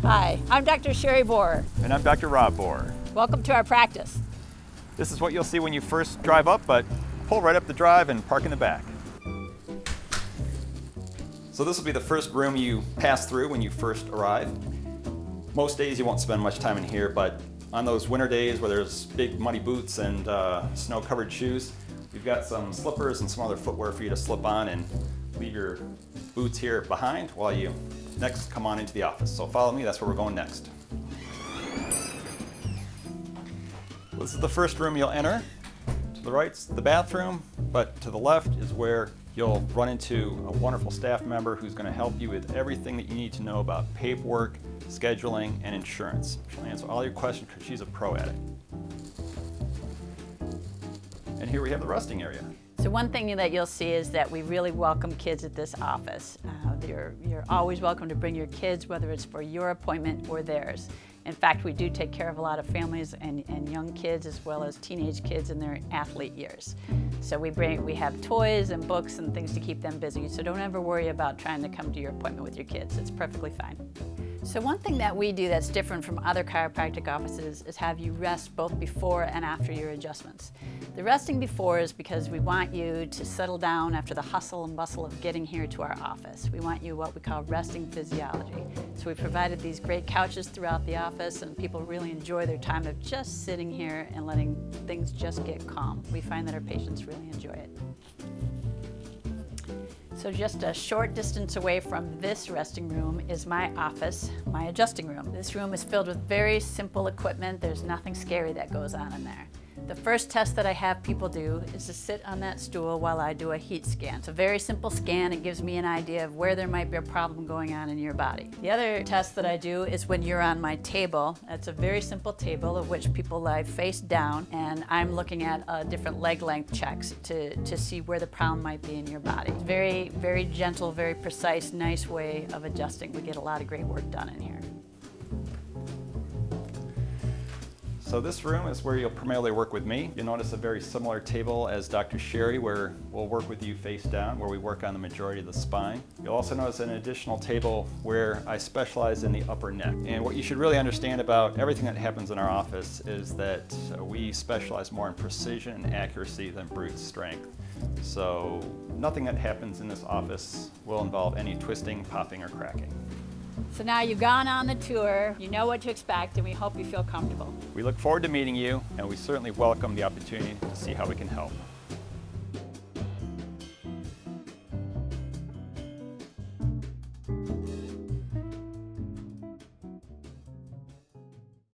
Hi, I'm Dr. Sherri Borer. And I'm Dr. Rob Borer. Welcome to our practice. This is what you'll see when you first drive up, but pull right up the drive and park in the back. So this will be the first room you pass through when you first arrive. Most days you won't spend much time in here, but on those winter days where there's big muddy boots and snow-covered shoes, we've got some slippers and some other footwear for you to slip on and leave your boots here behind while you next come on into the office. So follow me, that's where we're going next. This is the first room you'll enter. To the right's the bathroom, but to the left is where you'll run into a wonderful staff member who's going to help you with everything that you need to know about paperwork, scheduling, and insurance. She'll answer all your questions because she's a pro at it. And here we have the resting area. So one thing that you'll see is that we really welcome kids at this office. You're always welcome to bring your kids, whether it's for your appointment or theirs. In fact, we do take care of a lot of families and young kids as well as teenage kids in their athlete years. So we have toys and books and things to keep them busy, so don't ever worry about trying to come to your appointment with your kids. It's perfectly fine. So one thing that we do that's different from other chiropractic offices is have you rest both before and after your adjustments. The resting before is because we want you to settle down after the hustle and bustle of getting here to our office. We want you what we call resting physiology. So we provided these great couches throughout the office, and people really enjoy their time of just sitting here and letting things just get calm. We find that our patients really enjoy it. So just a short distance away from this resting room is my office, my adjusting room. This room is filled with very simple equipment. There's nothing scary that goes on in there. The first test that I have people do is to sit on that stool while I do a heat scan. It's a very simple scan. It gives me an idea of where there might be a problem going on in your body. The other test that I do is when you're on my table. It's a very simple table of which people lie face down, and I'm looking at different leg length checks to see where the problem might be in your body. Very, very gentle, very precise, nice way of adjusting. We get a lot of great work done in here. So this room is where you'll primarily work with me. You'll notice a very similar table as Dr. Sherri, where we'll work with you face down, where we work on the majority of the spine. You'll also notice an additional table where I specialize in the upper neck. And what you should really understand about everything that happens in our office is that we specialize more in precision and accuracy than brute strength. So nothing that happens in this office will involve any twisting, popping, or cracking. So now you've gone on the tour, you know what to expect, and we hope you feel comfortable. We look forward to meeting you, and we certainly welcome the opportunity to see how we can help.